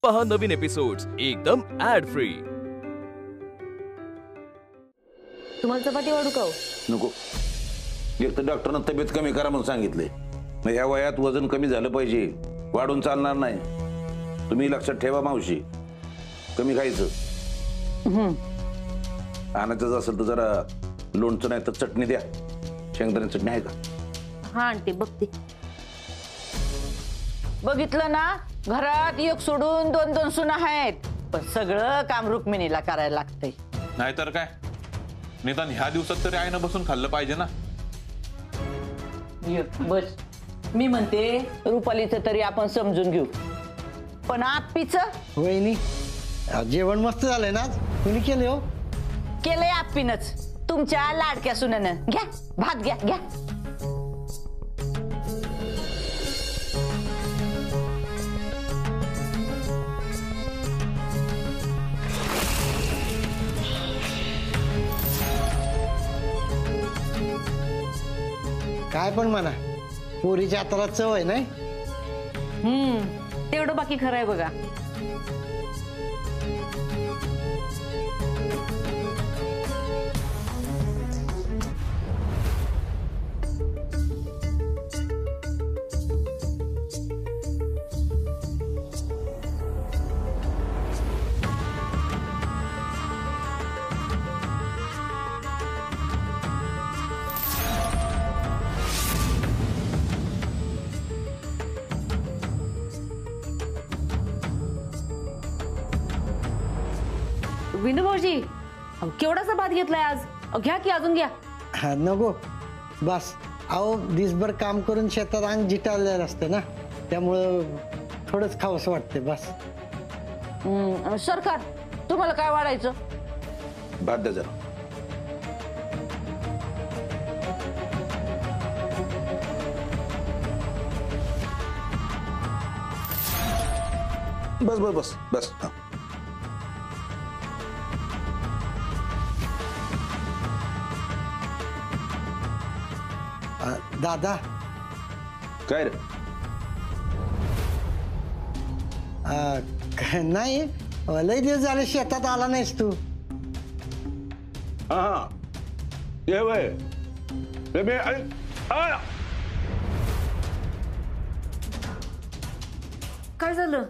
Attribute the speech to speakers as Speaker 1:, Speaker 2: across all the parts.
Speaker 1: पहा नवीन एपिसोड्स एकदम add free.
Speaker 2: तुम्हाला चपाती वाढू का?
Speaker 3: नको, एक तर डॉक्टरनं तब्येत कमी करा म्हणून सांगितले। मग या वयात वजन कमी झालं पाहिजे, वाढून चालणार नाही। तुम्ही लक्षात ठेवा मावशी, कमी खायचं। आणायचं असेल तर जरा लोणचं नाही तर चटणी द्या, शेंगदाणे चटणी आहे का?
Speaker 2: हा आणते, बघते। बघितलं ना, घरात एक सोडून दोन दोन सुना आहेत, पण सगळं काम रुक्मिणीला करायला लागतंय।
Speaker 4: नाहीतर काय, निदान ह्या दिवसात तरी आईनं बसून खाल्लं पाहिजे ना।
Speaker 2: बस, मी म्हणते रुपालीचं तरी आपण समजून घेऊ, पण आप्पीचं?
Speaker 5: वहिनी, जेवण मस्त झालंय ना? कुणी केले हो?
Speaker 2: केलंय आप्पीनच, तुमच्या लाडक्या सुनेनं। घ्या भात, घ्या घ्या।
Speaker 5: काय पण म्हणा, पोरीच्या हाताला चव आहे नाही?
Speaker 2: तेवढं बाकी खरं आहे बघा।
Speaker 6: विनू भाऊजी, केवढासा भात घेतलाय आज? घ्या की, अजून घ्या।
Speaker 5: हा नको, बस। अहो, दिसभर काम करून शेतात अंग जिटाळलेलं असतं ना, त्यामुळं थोडंच खावंसं वाटते, बस।
Speaker 2: सरकार, तुम्हाला काय वाढायचं?
Speaker 3: भात द्या जरा। बस बस बस बस।
Speaker 5: दादा,
Speaker 3: काय रे?
Speaker 5: नाही, लय दिवस झाले शेतात आला नाहीस तू।
Speaker 3: हा, ये वय
Speaker 6: काय झालं?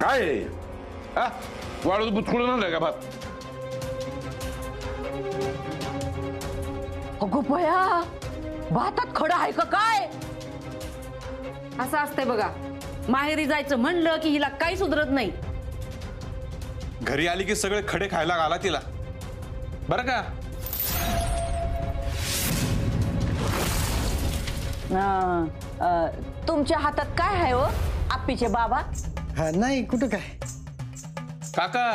Speaker 3: काय वाळूच बुचकुळून आणलाय का भात?
Speaker 2: अगो बया, भातात खडा आहे का काय?
Speaker 6: असं असतंय बघा, माहेरी जायचं म्हणलं की हिला काही सुधरत नाही।
Speaker 4: घरी आली की सगळे खडे खायला घाला तिला, बरं का?
Speaker 2: तुमच्या हातात काय आहे हो आप्पीचे बाबा?
Speaker 5: हा, नाही कुठं काय
Speaker 4: काका,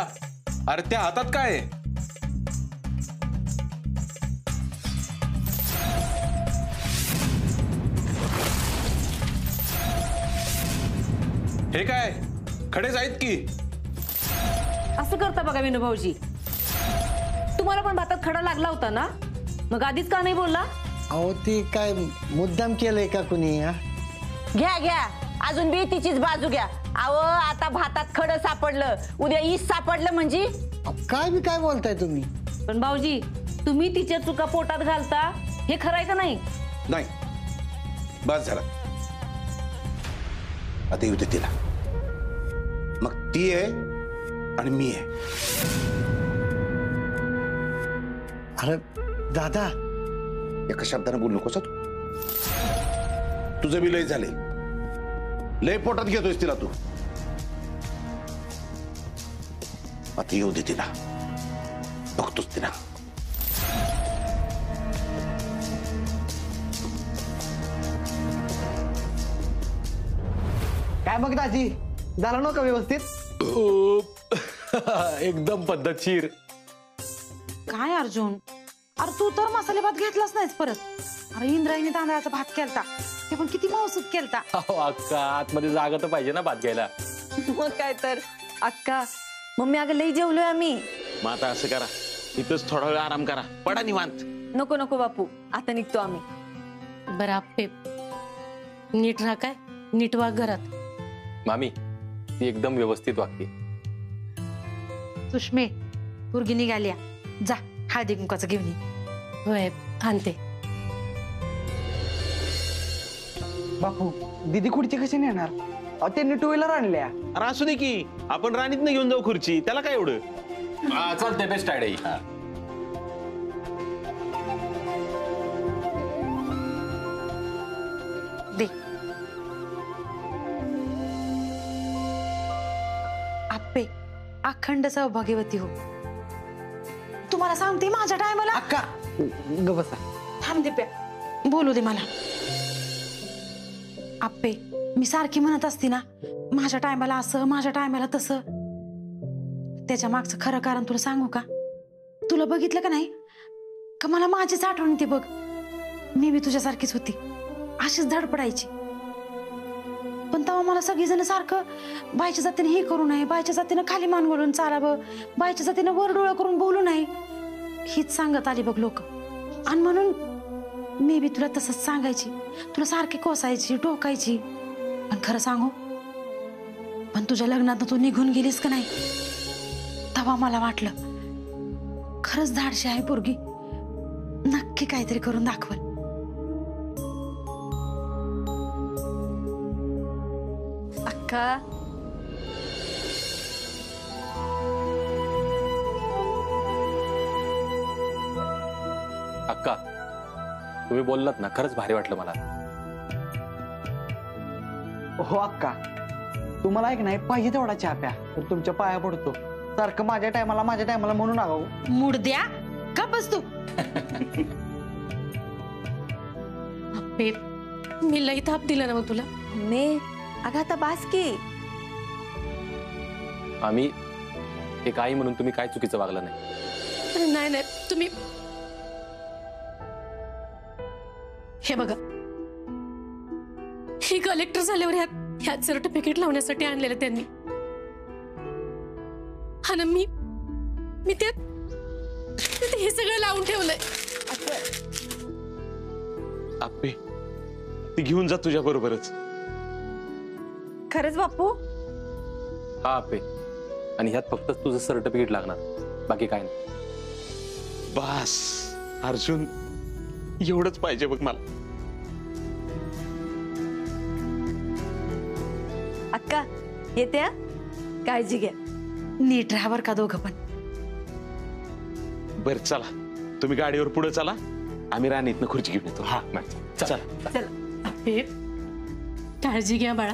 Speaker 4: अरे त्या हातात काय आहे? हे काय खडेच आहेत की?
Speaker 6: असं करता बघा विनू भाऊजी, तुम्हाला पण भातात खडा लागला होता ना, मग आधीच का नाही बोलला?
Speaker 5: अहो, ती काय मुद्दाम केलंय का कुणी?
Speaker 2: घ्या घ्या, अजून बी तिचीच बाजू घ्या। अहो, आता भातात खडं सापडलं, उद्या ईस सापडलं म्हणजे?
Speaker 5: काय बी काय बोलताय तुम्ही?
Speaker 6: पण भाऊजी, तुम्ही तिच्या चुका पोटात घालता, हे खरंय का नाही?
Speaker 3: नाही, बस झाला। आता येऊ दे तिला, मग ती आहे आणि मी आहे।
Speaker 5: अरे दादा,
Speaker 3: एका शब्दाने बोलू नकोस तू। तुझं बी लय झाले, लय पोटात घेतोयस तिला तू। आता येऊ दे तिला, बघतोस तिला।
Speaker 5: काय मग दाजी, झालं ना का व्यवस्थित?
Speaker 7: एकदम पद्धतशीर।
Speaker 6: काय अर्जुन, अरे तू तर मसाले भात घेतलाच नाहीस परत। अरे इंद्रायणी तांदळाचा भात केलता, ते पण किती मौसूद केलता।
Speaker 7: अहो अक्का, आतमध्ये जागा तर पाहिजे ना भात घ्यायला।
Speaker 2: मग काय तर अक्का, मम्मी अगं लई जेवलोय आम्ही।
Speaker 7: मग आता असं करा, इथंच थोडा वेळ आराम करा, पडा निवांत।
Speaker 2: नको नको बापू, आता निघतो आम्ही।
Speaker 8: बरं आप्पे, नीट राहा काय, नीट वाग घरात।
Speaker 7: मामी,
Speaker 8: ती एकदम व्यवस्थित वागते.
Speaker 6: सुष्मे पोरगी निघाल्या, जा हळदी कुंकाचं घेऊन ये.
Speaker 9: होय आणते.
Speaker 10: बापू दीदी खुर्ची कशी नेणार? अहो त्यांनी टू व्हीलर आणल्या.
Speaker 7: अरे असू दे की, आपण राणीतनं घेऊन जाऊ खुर्ची, त्याला काय एवढं.
Speaker 8: चालते, बेस्ट आयडिया.
Speaker 6: दे. आप्पे अखंड सौभाग्यवती हो. तुम्हाला सांगते माझ्या टायमाला.
Speaker 10: अक्का ग बसा.
Speaker 6: थांब दिप्या, बोलू दे मला. आप्पे मी सारखी म्हणत असते ना, माझ्या टायमाला असं, माझ्या टायमाला तसं. त्याच्या मागचं खरं कारण तुला सांगू का? तुला बघितलं का नाही का, मला माझीच आठवण येते बघ. मी बी तुझ्यासारखीच होती, अशीच धडपडायची. पण तेव्हा मला सगळीजण सारखं बायच्या जातीने हे करू नये, बायच्या जातीनं खाली मान वळून चालावं, बायच्या जातीनं वर डोळं करून बोलू नये, हीच सांगत आली बघ लोक. आणि म्हणून मी बी तुला तसंच सांगायची, तुला सारखी कोसायची, टोकायची. पण खरं सांगू, पण तुझ्या लग्नात तू निघून गेलीस का नाही, तेव्हा मला वाटलं खरंच धाडशी आहे पोरगी, नक्की काहीतरी करून दाखवल.
Speaker 9: अक्का
Speaker 8: अक्का, तुम्ही बोललात ना, खरंच भारी वाटलं मला.
Speaker 10: हो अक्का, तुम्हाला ऐक नाही पाहिजे तेवढा चहा प्या, तर तुमच्या पाया पडतो. सारखं माझ्या टायमाला म्हणून आगाऊ.
Speaker 6: मूड द्या का बस तू.
Speaker 9: अप्पे मी लई ताप दिला ना मग तुला.
Speaker 2: मे अगं आता बास की.
Speaker 8: आम्ही एक आई म्हणून तुम्ही काय चुकीचं वागलं नाही.
Speaker 9: नाही नाही, तुम्ही हे बघा, ही कलेक्टर झाल्यावर ह्यात सर्टिफिकेट लावण्यासाठी आणलेलं त्यांनी. हा ना, मी त्यात हे सगळं लावून ठेवलंय.
Speaker 7: आप्पे ती घेऊन जा तुझ्या बरोबरच.
Speaker 2: खरंच बापू?
Speaker 8: हा आपे, आणि ह्यात फक्त तुझं सर्टिफिकेट लागणार, बाकी काय नाही.
Speaker 7: बस अर्जुन, एवढंच पाहिजे बघ मला.
Speaker 2: अक्का येत्या, काळजी घ्या.
Speaker 6: नीट राहा बरं का दोघं पण.
Speaker 7: बर चला, तुम्ही गाडीवर पुढे चला, आम्ही राणीतनं खुर्ची घेऊन येतो. हा चला.
Speaker 2: चल
Speaker 9: अप्पे काळजी घ्या बाळा.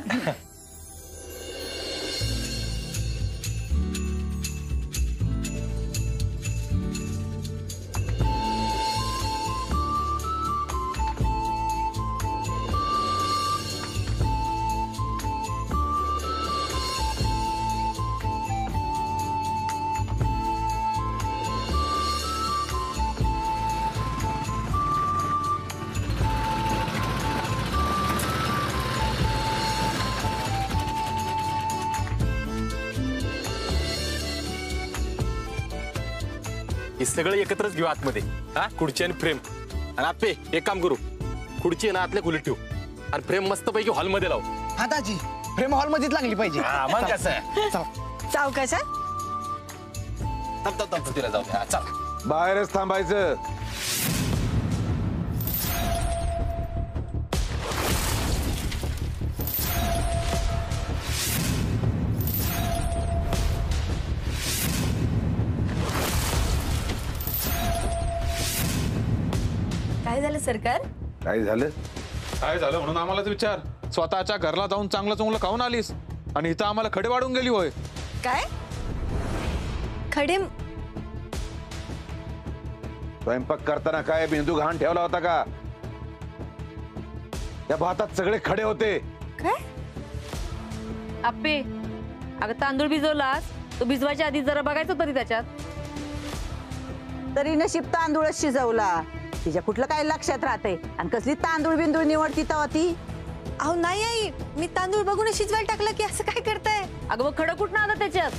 Speaker 8: हे सगळं एकत्रच घेऊ आतमध्ये. हा, खुर्ची आणि फ्रेम. आणि आपे एक काम करू, खुर्ची आहे ना आतल्या खोलीत ठेवू, आणि फ्रेम मस्तपैकी हॉलमध्ये लावू.
Speaker 10: हा दाजी, फ्रेम हॉल मध्येच लागली पाहिजे.
Speaker 8: मग कसं आहे.
Speaker 2: सावकाश.
Speaker 8: तिला जाऊ द्या. चला,
Speaker 3: बाहेरच थांबायचं.
Speaker 2: काय झालं सरकार?
Speaker 3: काय झालं?
Speaker 4: काय झालं म्हणून आम्हालाच विचार. स्वतःच्या घरला जाऊन चांगलं चांगलं खाऊन आलीस आणि इथं आम्हाला खडे वाढून गेली होय.
Speaker 2: काय खडे?
Speaker 3: स्वयंपाक करताना काय बिंदू घाण ठेवला होता का? त्या भातात सगळे खडे होते.
Speaker 2: काय?
Speaker 11: आप्पे, अगं तांदूळ भिजवलास, तो भिजवायच्या आधी जरा बघायचं तरी त्याच्यात.
Speaker 2: तरी नशीब तांदूळच शिजवला. तिच्या कुठलं काय लक्षात राहते, आणि कसली तांदूळ बिंदूळ निवडती तेव्हा ती.
Speaker 11: अहो नाही आई, मी तांदूळ बघून शिजवायला टाकलं की असं काय करताय? अगं मग खडं कुठं आलं त्याच्यात?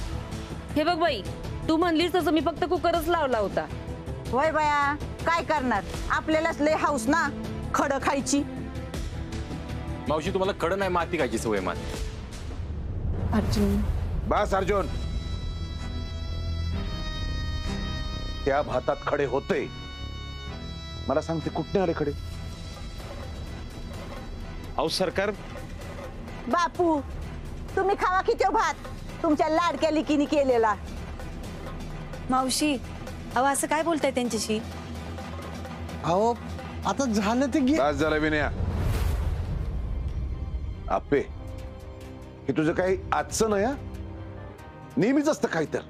Speaker 11: हे बघ बाई, तू म्हणलीस तसं मी फक्त कुकरच लावला होता.
Speaker 2: होय बाया, काय करणार, आपल्यालाच लय हाऊस ना खडं खायची.
Speaker 8: मावशी तुम्हाला खडं नाही माती खायची सवय. माती
Speaker 11: अर्जुन
Speaker 3: बस अर्जुन, त्या भातात खडे होते. मला सांगते कुठने आले खडे?
Speaker 7: अहो सरकार,
Speaker 2: बापू तुम्ही खावा की तो भात तुमच्या लाडक्या लिकीने केलेला.
Speaker 11: मावशी अहो असं काय बोलताय त्यांच्याशी?
Speaker 5: अहो आता झालं ते
Speaker 3: बस झालं विनया. आपे हे तुझं काही आजचं नाही, नेहमीच असतं काही. तर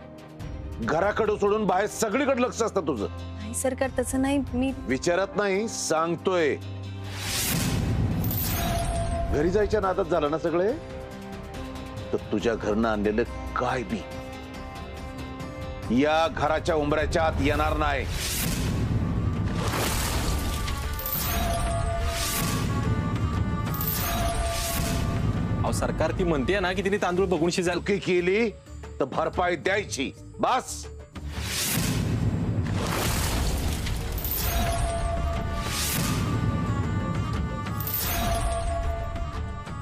Speaker 3: घराकडं सोडून बाहेर सगळीकडे लक्ष असतं तुझं.
Speaker 11: नाही सरकार तसं नाही. मी
Speaker 3: विचारत नाही, सांगतोय. घरी जायच्या नादात झालं ना सगळे, तर तुझ्या घरनं आणलेलं काय बी या घराच्या उंबऱ्याच्या आत येणार नाही.
Speaker 8: अहो सरकार ती म्हणते ना की तिने तांदूळ बघून शिजायला.
Speaker 3: चुकी केली तर भरपाई द्यायची. बस.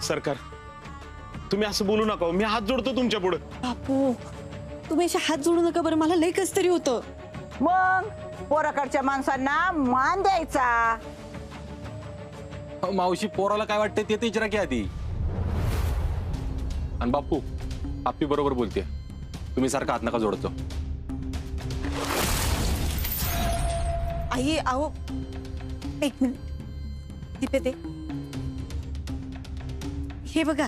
Speaker 7: सरकार तुम्ही असं बोलू नका हो. मी हात जोडतो तुमच्या पुढे.
Speaker 11: बापू तुम्ही अशा हात जोडू नका बरं, मला लय कस तरी होतं.
Speaker 2: मग पोराकडच्या माणसांना मान द्यायचा.
Speaker 8: अहो, मावशी पोराला काय वाटतंय ते तर विचारा की आधी. आणि बापू आप्पी बरोबर बोलते, तुम्ही सारखा हात नका जोडतो.
Speaker 11: आई अहो एक मिनिट दीपे ते हे बघा,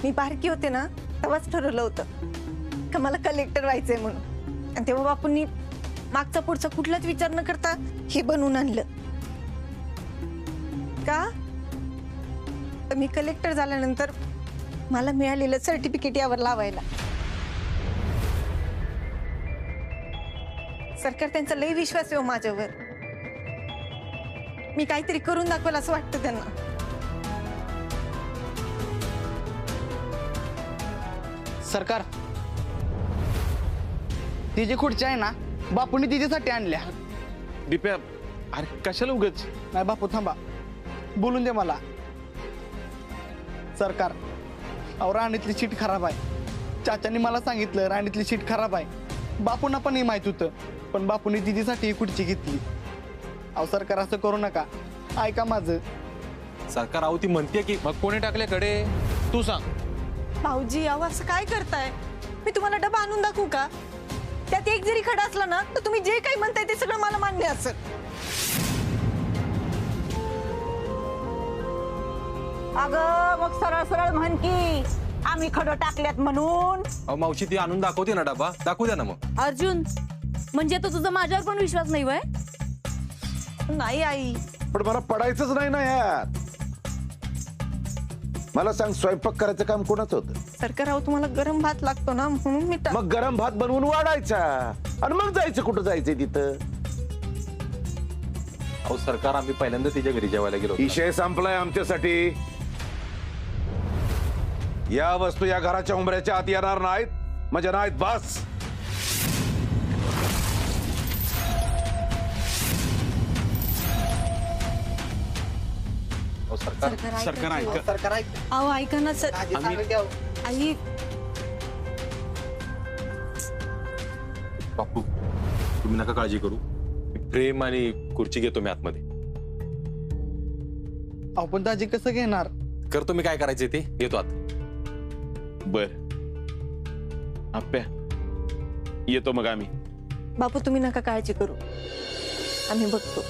Speaker 11: मी बारकी होते ना तेव्हाच ठरवलं होतं का मला कलेक्टर व्हायचंय म्हणून. आणि तेव्हा बापूंनी मागचा पुढचा कुठलाच विचार न करता हे बनवून आणलं. का तर मी कलेक्टर झाल्यानंतर मला मिळालेलं सर्टिफिकेट यावर लावायला. सरकार त्यांचा लय विश्वास आहे हो माझ्यावर. मी काहीतरी करून दाखवेल असं वाटतं त्यांना.
Speaker 10: सरकार ती जी खुर्ची आहे ना बापूंनी तिच्यासाठी आणल्या.
Speaker 7: दिप्या अरे कशाला उगाच?
Speaker 10: नाही बापू थांबा, बोलून दे मला. सरकार अहो राणीतली सीट खराब आहे. चाचांनी मला सांगितलं राणीतली सीट खराब आहे. बापूंना पण हे माहित होतं, पण बापूंनी दिदीसाठी ही खुर्ची घेतली. अहो सरकार असं करू नका, ऐका माझं.
Speaker 8: सरकार अहो ती म्हणते की
Speaker 4: मग कोणी टाकले खडे तू सांग.
Speaker 11: भाऊजी अहो असं काय करताय? मी तुम्हाला डबा आणून दाखवू का? त्यात एक जरी खडा असला ना तर तुम्ही जे काही म्हणताय ते सगळं मला मान्य असेल.
Speaker 2: अगं मग सरळ सरळ म्हण की आम्ही खडं टाकल्यात म्हणून.
Speaker 8: अहो मावशी ती आणून दाखवते ना डबा, दाखवू द्या ना मग.
Speaker 11: अर्जुन म्हणजे तो तुझा माझ्यावर पण विश्वास नाही वय? नाही आई,
Speaker 3: पण मला पडायचंच नाही ना यार. मला सांग, स्वयंपाक करायचं काम कोणाचं होतं?
Speaker 11: सरकार अहो तुम्हाला गरम भात लागतो ना म्हणून मी
Speaker 3: मग गरम भात बनवून वाढायचा आणि मग जायचं. कुठं जायचंय तिथं?
Speaker 8: अहो सरकार आम्ही पहिल्यांदा तिच्या घरी जेवायला गेलो.
Speaker 3: विषय संपलाय आमच्यासाठी. या वस्तू या घराच्या उंबऱ्याच्या आत येणार नाहीत म्हणजे नाहीत. बस.
Speaker 7: सरकार ऐका.
Speaker 10: सरकार ऐक.
Speaker 11: अहो ऐका ना सर. आई
Speaker 8: बापू तुम्ही नका काळजी करू, प्रेम आणि खुर्ची घेतो मी आतमध्ये.
Speaker 10: अहो पण दाजी कसं घेणार?
Speaker 8: करतो मी काय करायचंय ते, घेतो आत.
Speaker 7: बर आप्या येतो मग आम्ही.
Speaker 11: बापू तुम्ही नका काळजी करू, आम्ही बघतो,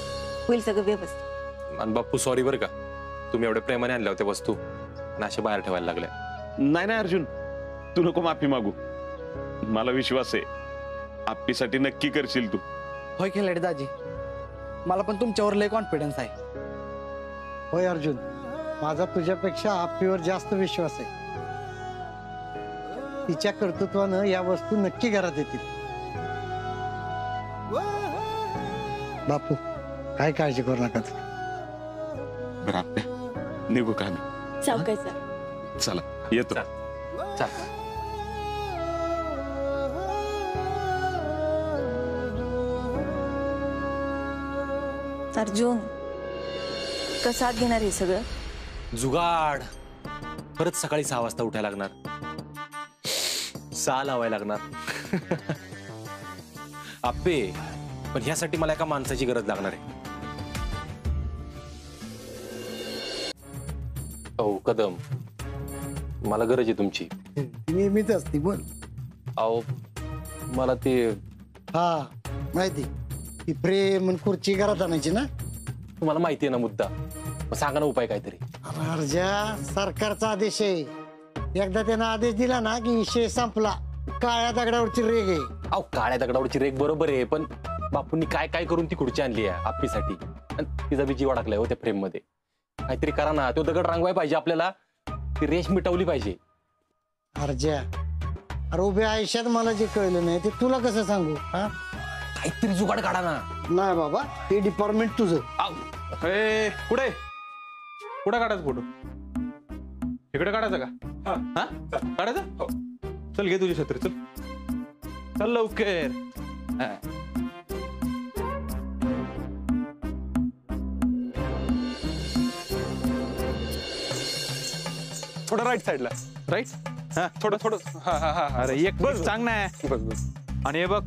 Speaker 11: होईल सगळं व्यवस्थित.
Speaker 8: आणि बापू सॉरी बरं का, तुम्ही एवढ्या प्रेमाने आणल्या होत्या वस्तू आणि अशा बाहेर ठेवायला लागल्या.
Speaker 7: नाही नाही अर्जुन, तू नको माफी मागू. मला विश्वास आहे आप्पीसाठी नक्की करशील तू.
Speaker 10: होय खिलाडी दाजी, मला पण तुमच्यावर लय कॉन्फिडन्स आहे.
Speaker 5: होय अर्जुन, माझा तुझ्यापेक्षा आप्पीवर जास्त विश्वास आहे. तिच्या कर्तृत्वानं या वस्तू नक्की घरात येतील. बापू काय काळजी करू नका.
Speaker 7: बरं आप्या निघू का आम्ही?
Speaker 11: चौकायचा
Speaker 7: चला येतो.
Speaker 11: अर्जुन कसं आत घेणार हे सगळं?
Speaker 8: जुगाड. परत सकाळी 6 वाजता उठायला लागणार, 6 लावायला लागणार. आप्पे, पण ह्यासाठी मला एका माणसाची गरज लागणार आहे. अहो कदम, मला गरज आहे तुमची.
Speaker 5: नेहमीच असते बोल.
Speaker 8: अहो मला ते
Speaker 5: हा माहिती, ती प्रेम आणि खुर्ची घरात आणायची ना.
Speaker 8: तुम्हाला माहिती आहे ना मुद्दा, मग सांगा ना उपाय काहीतरी.
Speaker 5: अर्जा सरकारचा आदेश आहे, एकदा त्यानं आदेश दिला ना की विषय संपला. काळ्या दगडावरची रेग आहे.
Speaker 8: अहो काळ्या दगडावरची रेग बरोबर आहे, पण बापूंनी काय काय करून ती खुर्ची आणली आहे आप्पीसाठी, आणि तिचा बी जीव अडकलाय हो त्या फ्रेम मध्ये. काहीतरी करा ना, तो दगड रांगवाय पाहिजे आपल्याला, ती रेष मिटवली पाहिजे.
Speaker 5: अर्जा, अरे उभ्या आयुष्यात मला जे कळलं नाही ते तुला कसं सांगू. हा
Speaker 8: काहीतरी जुगाड काढा ना.
Speaker 5: नाही बाबा, ते डिपार्टमेंट तुझं.
Speaker 4: कुठे कुठे काढायचा फोटो? इकडे काढायचा का? हा काढायचा. चल घे तुझी छत्री, चल चल लवकर. थोडं राईट साईडला. राईट. हा थोडं थोडं. हा हा हा. अरे एक बस चांग नाही. आणि हे बघ,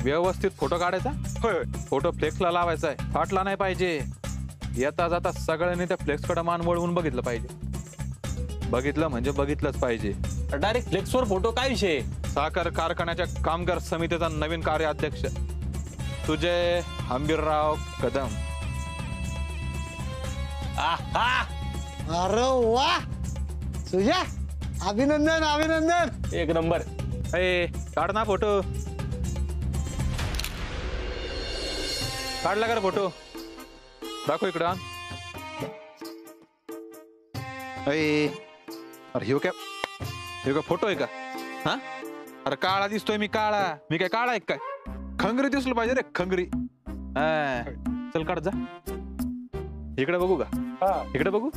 Speaker 4: व्यवस्थित फोटो काढायचा. होय, फोटो फ्लेक्सला लावायचा आहे, फाटला नाही पाहिजे. येता जाता सगळ्यांनी त्या फ्लेक्सकडे मान वळवून बघितलं पाहिजे. बघितलं म्हणजे बघितलंच पाहिजे.
Speaker 8: डायरेक्ट फ्लेक्सवर फोटो काय विषय?
Speaker 4: साखर कारखान्याच्या कामगार समितीचा नवीन कार्याध्यक्ष सुजय हंबीरराव कदम.
Speaker 5: अरे वा सुजय, अभिनंदन अभिनंदन.
Speaker 8: एक नंबर.
Speaker 4: काढ ना फोटो. काढला का फोटो? दाखव इकडं. अरे हे काय फोटो आहे का? हा अरे काळा दिसतोय मी, काळा. मी काय काळा आहे काय? खंगरी दिसलं पाहिजे रे, खंगरी. चल काढ जा. इकडे बघू का? इकडे बघू.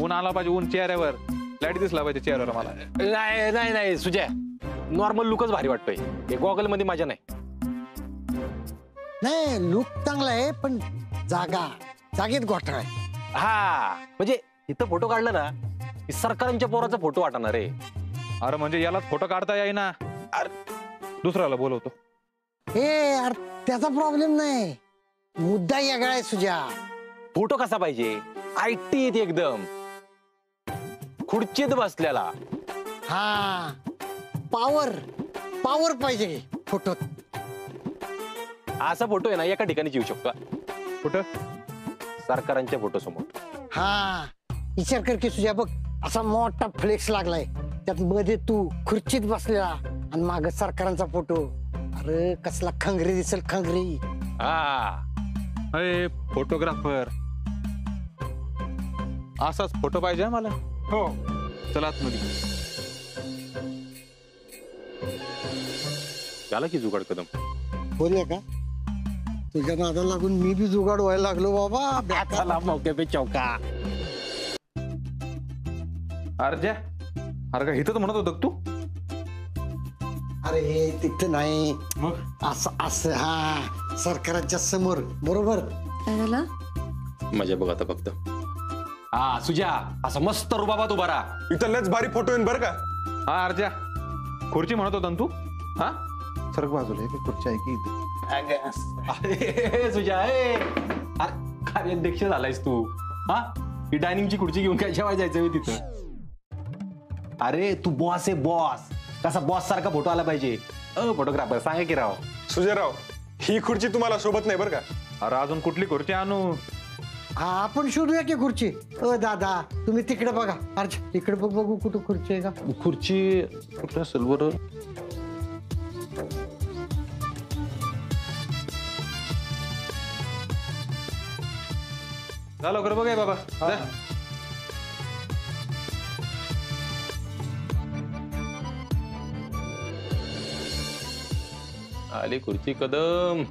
Speaker 4: ऊन आला पाहिजे, ऊन चेहऱ्यावर. लाईट दिसला पाहिजे चेहऱ्यावर मला.
Speaker 8: नाही नाही नाही सुजय, नॉर्मल लुकच भारी वाटतोय. हे गॉगल मध्ये मजा नाही.
Speaker 5: नाही लुक चांगला आहे, पण जागेत घोटाळा आहे.
Speaker 8: हा म्हणजे इथं फोटो काढला ना की सरकारांच्या पोराचा फोटो वाटणार आहे.
Speaker 4: अरे म्हणजे यालाच फोटो काढता येईना. दुसऱ्याला बोलवतो.
Speaker 5: अरे त्याचा प्रॉब्लेम नाही, मुद्दा वेगळा आहे सुजा.
Speaker 8: फोटो कसा पाहिजे? आयटी एकदम खुर्चीत बसलेला.
Speaker 5: हा पावर पाहिजे फोटोत.
Speaker 8: असा फोटो आहे ना एका ठिकाणी येऊ शकतो.
Speaker 4: कुठं?
Speaker 8: सरकारांच्या फोटो समोर.
Speaker 5: हा विचार कर की सुजा, बघ असा मोठा फ्लेक्स लागलाय, त्यात मध्ये तू खुर्चीत बसलेला आणि माग सरकारांचा फोटो. अरे कसला खंगरी दिसेल, खंगरी.
Speaker 4: अरे फोटोग्राफर असाच फोटो पाहिजे मला. हो चला आतमध्ये.
Speaker 8: झाला की जुगाड कदम.
Speaker 5: बोलूया का? तुझ्या नादाला लागून मी बी जुगाड व्हायला लागलो बाबा.
Speaker 8: चला मौके पे चौका.
Speaker 4: अर्जा, अरे का इथं म्हणत होत तू?
Speaker 5: अरे तिथं नाही, असं असं. हा सरकारांच्या समोर. बरोबर.
Speaker 11: काय झालं?
Speaker 8: मजा बघ आता फक्त. हा सुजा, असं मस्त रुबाबात उभा राहा.
Speaker 12: इथं लयच भारी फोटो येईन बरं का.
Speaker 4: हा अर्जा, खुर्ची म्हणत होता तू? हा
Speaker 12: सरक बाजूला एक खुर्ची आहे की इथे.
Speaker 8: सुजा, कार्याध्यक्ष झालायस तू. हा ही डायनिंगची खुर्ची घेऊन काय जेवायला जायचं तिथं? अरे तू बॉस आहे, बॉस. कसा बॉस सारखा फोटो आला पाहिजे. फोटोग्राफर सांगा की राव.
Speaker 12: सुजयराव, ही खुर्ची तुम्हाला सोबत नाही बरं का.
Speaker 4: अरे अजून कुठली खुर्ची आणू?
Speaker 5: हा आपण शोधूया की खुर्ची. दादा तुम्ही तिकडे बघा. अर्ज इकडे बघू कुठं खुर्ची आहे का.
Speaker 4: खुर्ची कुठं असेल बरं? झालं कर बघाय बाबा.
Speaker 8: आली खुर्ची कदम.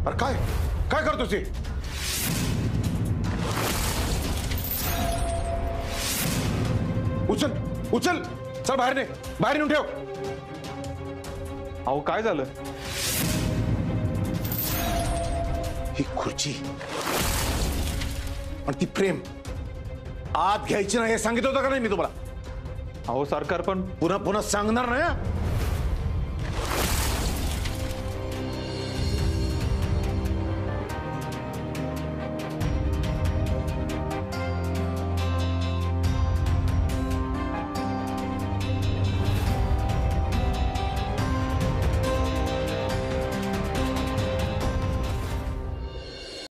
Speaker 12: अरे काय काय करतोस? उचल उचल, चल बाहेर नेऊन ठेव.
Speaker 4: अहो काय झालं?
Speaker 12: ही खुर्ची आणि ती फ्रेम आत घ्यायची नाही हे सांगितलं होतं का नाही मी तुम्हाला?
Speaker 4: अहो सरकार पण
Speaker 12: पुन्हा पुन्हा सांगणार नाही हं?